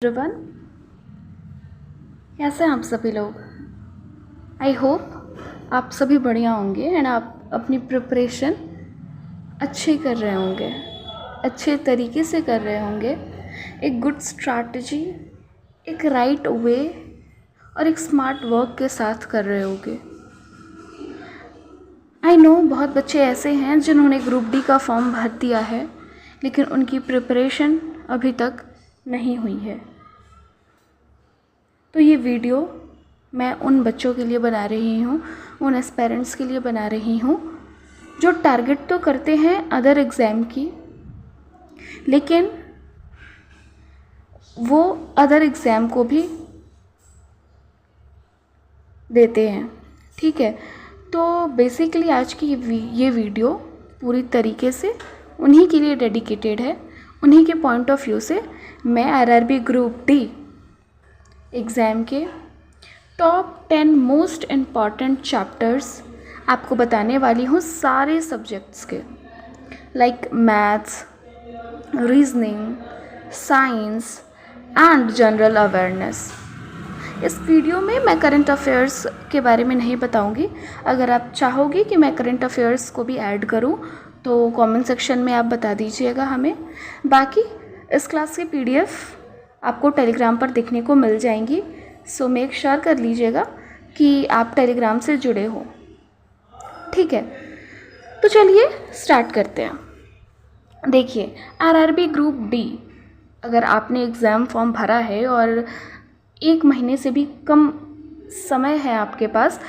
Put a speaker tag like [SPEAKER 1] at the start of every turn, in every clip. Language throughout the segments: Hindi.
[SPEAKER 1] एवरीवन, कैसे हैं आप सभी लोग। आई होप आप सभी बढ़िया होंगे एंड आप अपनी प्रिपरेशन अच्छे कर रहे होंगे, अच्छे तरीके से कर रहे होंगे, एक गुड स्ट्रैटेजी, एक राइट वे और एक स्मार्ट वर्क के साथ कर रहे होंगे। आई नो बहुत बच्चे ऐसे हैं जिन्होंने ग्रुप डी का फॉर्म भर दिया है लेकिन उनकी प्रिपरेशन अभी तक नहीं हुई है। तो ये वीडियो मैं उन बच्चों के लिए बना रही हूँ, उन एस्पेरेंट्स के लिए बना रही हूँ जो टारगेट तो करते हैं अदर एग्ज़ाम की, लेकिन वो अदर एग्ज़ाम को भी देते हैं। ठीक है, तो बेसिकली आज की ये वीडियो पूरी तरीके से उन्हीं के लिए डेडिकेटेड है। उन्हीं के पॉइंट ऑफ व्यू से मैं आरआरबी ग्रुप डी एग्ज़ाम के टॉप 10 मोस्ट इम्पॉर्टेंट चैप्टर्स आपको बताने वाली हूँ, सारे सब्जेक्ट्स के, like maths, reasoning, science and general awareness. इस वीडियो में मैं करंट अफेयर्स के बारे में नहीं बताऊंगी। अगर आप चाहोगे कि मैं करंट अफेयर्स को भी ऐड करूं तो कमेंट सेक्शन में आप बता दीजिएगा हमें। बाकी इस क्लास की पीडीएफ आपको टेलीग्राम पर देखने को मिल जाएंगी, सो मेक श्योर कर लीजिएगा कि आप टेलीग्राम से जुड़े हो। ठीक है, तो चलिए स्टार्ट करते हैं। देखिए, आरआरबी ग्रुप डी, अगर आपने एग्ज़ाम फॉर्म भरा है और 1 महीने से भी कम समय है आपके पास,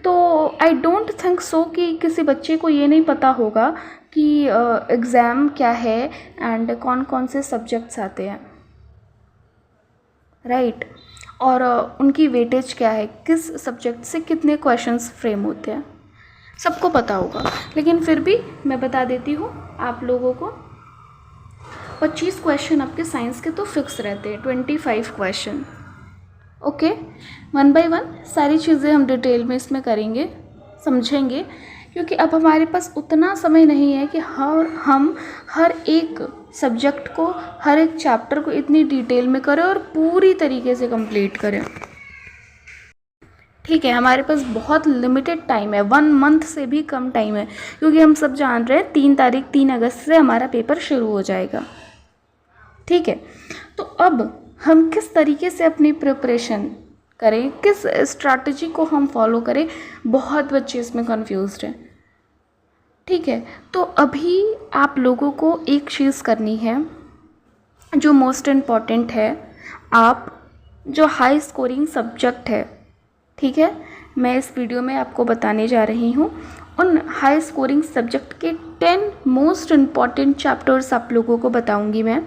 [SPEAKER 1] तो आई डोंट थिंक सो कि किसी बच्चे को ये नहीं पता होगा कि एग्ज़ाम क्या है एंड कौन कौन से सब्जेक्ट्स आते हैं, राइट, और उनकी वेटेज क्या है, किस सब्जेक्ट से कितने क्वेश्चंस फ्रेम होते हैं, सबको पता होगा। लेकिन फिर भी मैं बता देती हूँ आप लोगों को, 25 क्वेश्चन आपके साइंस के तो फिक्स रहते हैं, 25 क्वेश्चन। ओके, 1 बाय 1 सारी चीज़ें हम डिटेल में इसमें करेंगे, समझेंगे, क्योंकि अब हमारे पास उतना समय नहीं है कि हम हर एक सब्जेक्ट को, हर एक चैप्टर को इतनी डिटेल में करें और पूरी तरीके से कंप्लीट करें। ठीक है, हमारे पास बहुत लिमिटेड टाइम है, 1 मंथ से भी कम टाइम है, क्योंकि हम सब जान रहे हैं 3 अगस्त से हमारा पेपर शुरू हो जाएगा। ठीक है, तो अब हम किस तरीके से अपनी प्रिपरेशन करें, किस स्ट्रैटेजी को हम फॉलो करें, बहुत बच्चे इसमें कंफ्यूज्ड हैं। ठीक है, तो अभी आप लोगों को एक चीज़ करनी है जो मोस्ट इम्पॉर्टेंट है। आप जो हाई स्कोरिंग सब्जेक्ट है, ठीक है, मैं इस वीडियो में आपको बताने जा रही हूँ, उन हाई स्कोरिंग सब्जेक्ट के 10 मोस्ट इम्पॉर्टेंट चैप्टर्स आप लोगों को बताऊँगी मैं,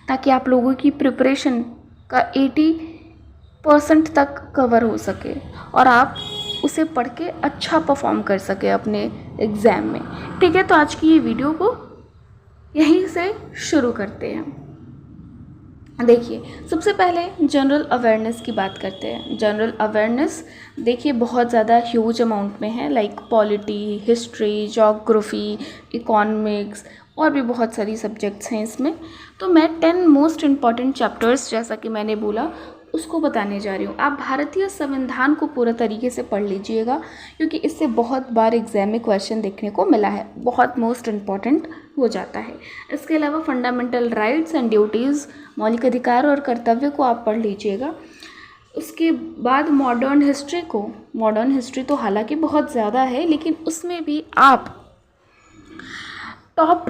[SPEAKER 1] ताकि आप लोगों की प्रिपरेशन का 80% तक कवर हो सके और आप उसे पढ़ के अच्छा परफॉर्म कर सके अपने एग्ज़ाम में। ठीक है, तो आज की ये वीडियो को यहीं से शुरू करते हैं। देखिए, सबसे पहले जनरल अवेयरनेस की बात करते हैं। जनरल अवेयरनेस देखिए बहुत ज़्यादा ह्यूज अमाउंट में है, like polity, history, geography, economics और भी बहुत सारी सब्जेक्ट्स हैं इसमें। तो मैं 10 मोस्ट इम्पॉर्टेंट चैप्टर्स, जैसा कि मैंने बोला, उसको बताने जा रही हूँ। आप भारतीय संविधान को पूरा तरीके से पढ़ लीजिएगा, क्योंकि इससे बहुत बार एग्ज़ाम में क्वेश्चन देखने को मिला है, बहुत मोस्ट इम्पॉर्टेंट हो जाता है। इसके अलावा फंडामेंटल राइट्स एंड ड्यूटीज़, मौलिक अधिकार और कर्तव्य को आप पढ़ लीजिएगा। उसके बाद मॉडर्न हिस्ट्री तो हालांकि बहुत ज़्यादा है, लेकिन उसमें भी आप टॉप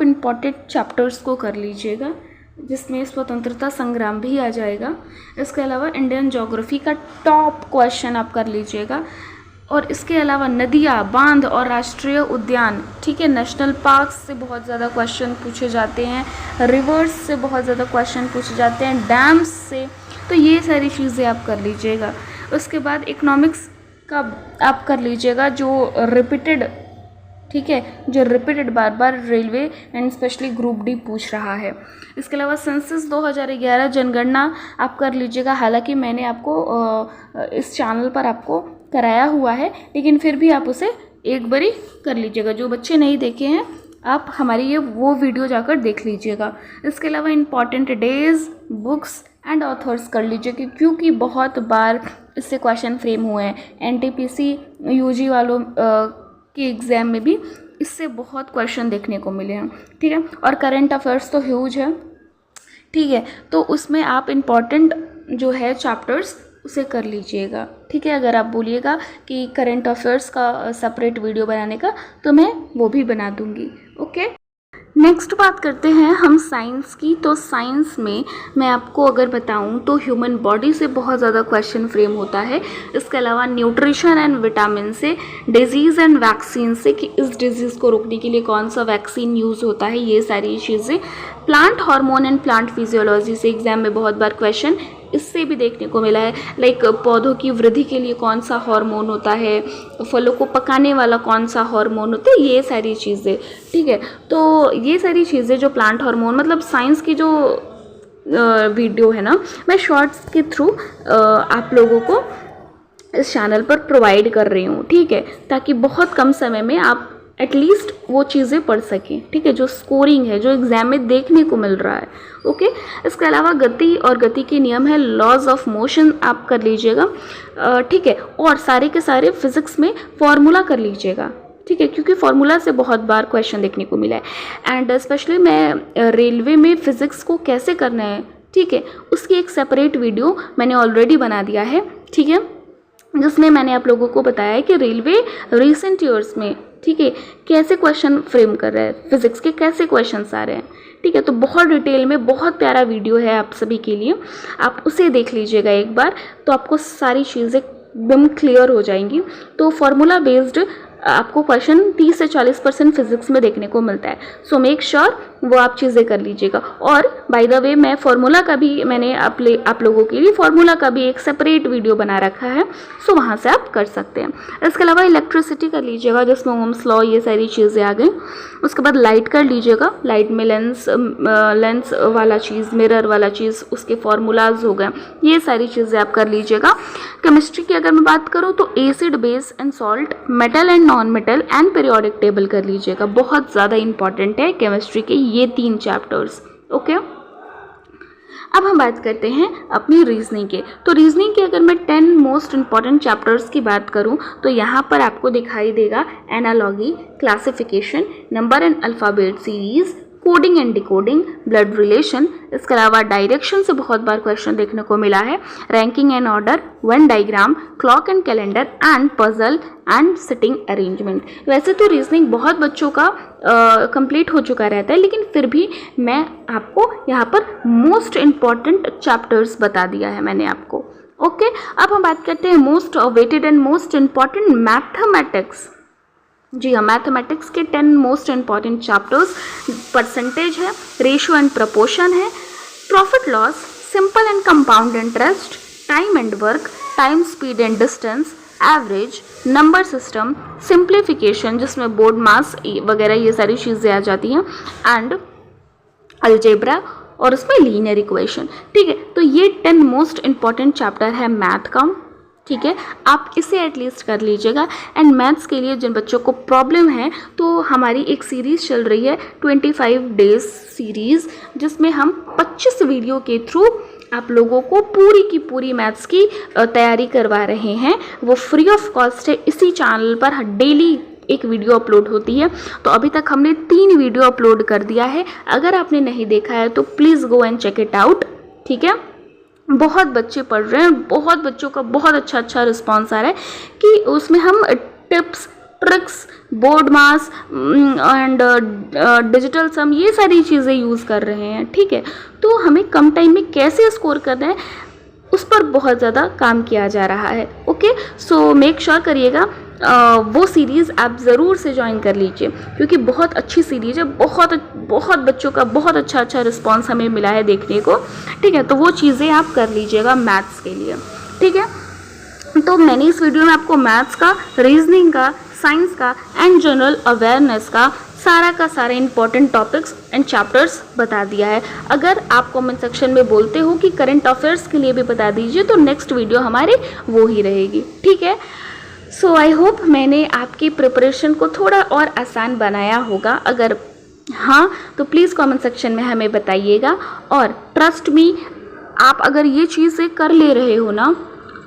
[SPEAKER 1] इम्पॉर्टेंट चैप्टर्स को कर लीजिएगा, जिसमें स्वतंत्रता संग्राम भी आ जाएगा। इसके अलावा इंडियन ज्योग्राफी का टॉप क्वेश्चन आप कर लीजिएगा, और इसके अलावा नदियाँ, बांध और राष्ट्रीय उद्यान, ठीक है, नेशनल पार्क्स से बहुत ज़्यादा क्वेश्चन पूछे जाते हैं, रिवर्स से बहुत ज़्यादा क्वेश्चन पूछे जाते हैं, डैम्स से, तो ये सारी चीज़ें आप कर लीजिएगा। उसके बाद इकोनॉमिक्स का आप कर लीजिएगा, जो रिपीटेड, ठीक है, जो repeated bar bar railway and specially group D पूछ रहा है। इसके अलावा सेंसस 2011 जनगणना आप कर लीजिएगा। हालांकि मैंने आपको इस चैनल पर आपको कराया हुआ है, लेकिन फिर भी आप उसे एक बारी कर लीजिएगा। जो बच्चे नहीं देखे हैं आप हमारी ये वो वीडियो जाकर देख लीजिएगा। इसके अलावा important days, books and authors कर लीजिए, क्योंकि बहुत बार इससे क्वेश्चन फ्रेम हुए हैं। एनटीपीसी यूजी वालों के एग्ज़ाम में भी इससे बहुत क्वेश्चन देखने को मिले हैं, ठीक है। और करंट अफेयर्स तो ह्यूज है, ठीक है, तो उसमें आप इम्पॉर्टेंट जो है चैप्टर्स उसे कर लीजिएगा, ठीक है। अगर आप बोलिएगा कि करंट अफेयर्स का सेपरेट वीडियो बनाने का, तो मैं वो भी बना दूंगी, ओके। नेक्स्ट बात करते हैं हम साइंस की। तो साइंस में मैं आपको अगर बताऊं तो ह्यूमन बॉडी से बहुत ज़्यादा क्वेश्चन फ्रेम होता है। इसके अलावा न्यूट्रिशन एंड विटामिन से, डिजीज़ एंड वैक्सीन से कि इस डिजीज़ को रोकने के लिए कौन सा वैक्सीन यूज़ होता है, ये सारी चीज़ें। Plant hormone and plant physiology से एग्जाम में बहुत बार क्वेश्चन इससे भी देखने को मिला है। लाइक पौधों की वृद्धि के लिए कौन सा हार्मोन होता है, फलों को पकाने वाला कौन सा हार्मोन होता है, ये सारी चीज़ें, ठीक है। तो ये सारी चीज़ें जो प्लांट हार्मोन, मतलब साइंस की जो वीडियो है ना, मैं शॉर्ट्स के थ्रू आप लोगों को इस चैनल पर प्रोवाइड कर रही हूँ, ठीक है, ताकि बहुत कम समय में आप एटलीस्ट वो चीज़ें पढ़ सकें, ठीक है, जो स्कोरिंग है, जो एग्ज़ाम में देखने को मिल रहा है, ओके। इसके अलावा गति और गति के नियम है, लॉज ऑफ मोशन आप कर लीजिएगा, ठीक है। और सारे के सारे फिजिक्स में फॉर्मूला कर लीजिएगा, ठीक है, क्योंकि फार्मूला से बहुत बार क्वेश्चन देखने को मिला है। एंड स्पेशली मैं रेलवे में फ़िज़िक्स को कैसे करना है, ठीक है, उसकी एक सेपरेट वीडियो मैंने ऑलरेडी बना दिया है, ठीक है, जिसमें मैंने आप लोगों को बताया है कि रेलवे रिसेंट ईयर्स में, ठीक है, कैसे क्वेश्चन फ्रेम कर रहा है, फिजिक्स के कैसे क्वेश्चंस आ रहे हैं, ठीक है। तो बहुत डिटेल में बहुत प्यारा वीडियो है आप सभी के लिए, आप उसे देख लीजिएगा एक बार, तो आपको सारी चीज़ें एकदम क्लियर हो जाएंगी। तो फार्मूला बेस्ड आपको क्वेश्चन 30 से 40% फिजिक्स में देखने को मिलता है। सो मेक श्योर वो आप चीज़ें कर लीजिएगा। और बाय द वे मैं फार्मूला का भी मैंने आप लोगों के लिए फार्मूला का भी एक सेपरेट वीडियो बना रखा है, सो वहाँ से आप कर सकते हैं। इसके अलावा इलेक्ट्रिसिटी कर लीजिएगा, जिसमें ओम्स लॉ, ये सारी चीज़ें आ गई। उसके बाद लाइट कर लीजिएगा, लाइट में लेंस वाला चीज़, मिरर वाला चीज़, उसके फार्मूलाज हो गए, ये सारी चीज़ें आप कर लीजिएगा। केमिस्ट्री की अगर मैं बात करूँ तो acid, base and salt, metal and non metal and periodic table कर लीजिएगा, बहुत ज़्यादा इंपॉर्टेंट है केमिस्ट्री के ये 3 चैप्टर्स, ओके। अब हम बात करते हैं अपनी रीजनिंग के। तो रीजनिंग के अगर मैं 10 मोस्ट इंपॉर्टेंट चैप्टर्स की बात करूं तो यहाँ पर आपको दिखाई देगा analogy, classification, number and alphabet series, coding and decoding, blood relation. इसके अलावा डायरेक्शन से बहुत बार क्वेश्चन देखने को मिला है, ranking and order, Venn diagram, clock and calendar and puzzle and sitting arrangement. वैसे तो रीजनिंग बहुत बच्चों का कंप्लीट हो चुका रहता है, लेकिन फिर भी मैं आपको यहाँ पर मोस्ट इम्पॉर्टेंट चैप्टर्स बता दिया है मैंने आपको, ओके। अब हम बात करते हैं most weighted and most important mathematics. जी हाँ, मैथमेटिक्स के 10 मोस्ट इम्पॉर्टेंट चैप्टर्स परसेंटेज है, रेशियो एंड प्रपोर्शन है, profit loss, simple and compound interest, time and work, time speed and distance, average, number system, simplification जिसमें बोर्ड मास वगैरह ये सारी चीज़ें आ जाती हैं, एंड अलजेब्रा और उसमें लीनियर इक्वेशन, ठीक है। तो ये 10 मोस्ट इम्पॉर्टेंट चैप्टर है मैथ का, ठीक है, आप इसे एटलीस्ट कर लीजिएगा। एंड मैथ्स के लिए जिन बच्चों को प्रॉब्लम है तो हमारी एक सीरीज़ चल रही है 25 डेज सीरीज़, जिसमें हम 25 वीडियो के थ्रू आप लोगों को पूरी की पूरी मैथ्स की तैयारी करवा रहे हैं। वो फ्री ऑफ कॉस्ट है, इसी चैनल पर डेली एक वीडियो अपलोड होती है। तो अभी तक हमने 3 वीडियो अपलोड कर दिया है, अगर आपने नहीं देखा है तो please go and check it out, ठीक है। बहुत बच्चे पढ़ रहे हैं, बहुत बच्चों का बहुत अच्छा रिस्पांस आ रहा है कि उसमें हम tips, tricks, BODMAS and digital sum ये सारी चीज़ें यूज़ कर रहे हैं, ठीक है। तो हमें कम टाइम में कैसे स्कोर करना है उस पर बहुत ज़्यादा काम किया जा रहा है, ओके। सो मेक श्योर करिएगा वो सीरीज़ आप ज़रूर से ज्वाइन कर लीजिए, क्योंकि बहुत अच्छी सीरीज़ है, बहुत बच्चों का बहुत अच्छा रिस्पांस हमें मिला है देखने को, ठीक है। तो वो चीज़ें आप कर लीजिएगा मैथ्स के लिए, ठीक है। तो मैंने इस वीडियो में आपको मैथ्स का, रीजनिंग का, साइंस का एंड जनरल अवेयरनेस का सारा इंपॉर्टेंट टॉपिक्स एंड चैप्टर्स बता दिया है। अगर आप कमेंट सेक्शन में बोलते हो कि करंट अफेयर्स के लिए भी बता दीजिए, तो नेक्स्ट वीडियो हमारी वो ही रहेगी, ठीक है। सो आई होप मैंने आपकी प्रिपरेशन को थोड़ा और आसान बनाया होगा। अगर हाँ, तो प्लीज़ कमेंट सेक्शन में हमें बताइएगा। और ट्रस्ट मी, आप अगर ये चीज़ें कर ले रहे हो ना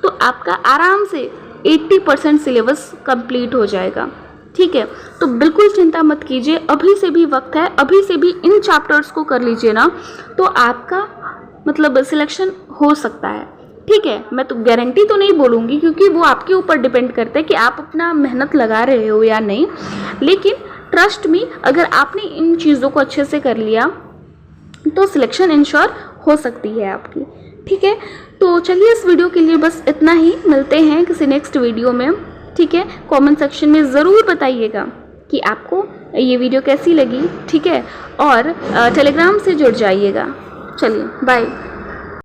[SPEAKER 1] तो आपका आराम से 80% सिलेबस कंप्लीट हो जाएगा। ठीक है, तो बिल्कुल चिंता मत कीजिए, अभी से भी वक्त है, अभी से भी इन चैप्टर्स को कर लीजिए ना तो आपका मतलब सिलेक्शन हो सकता है। ठीक है, मैं तो गारंटी तो नहीं बोलूँगी क्योंकि वो आपके ऊपर डिपेंड करता है कि आप अपना मेहनत लगा रहे हो या नहीं, लेकिन ट्रस्ट मी, अगर आपने इन चीज़ों को अच्छे से कर लिया तो सिलेक्शन इंश्योर हो सकती है आपकी। ठीक है, तो चलिए इस वीडियो के लिए बस इतना ही, मिलते हैं किसी नेक्स्ट वीडियो में। ठीक है, कमेंट सेक्शन में ज़रूर बताइएगा कि आपको ये वीडियो कैसी लगी। ठीक है, और टेलीग्राम से जुड़ जाइएगा। चलिए बाय।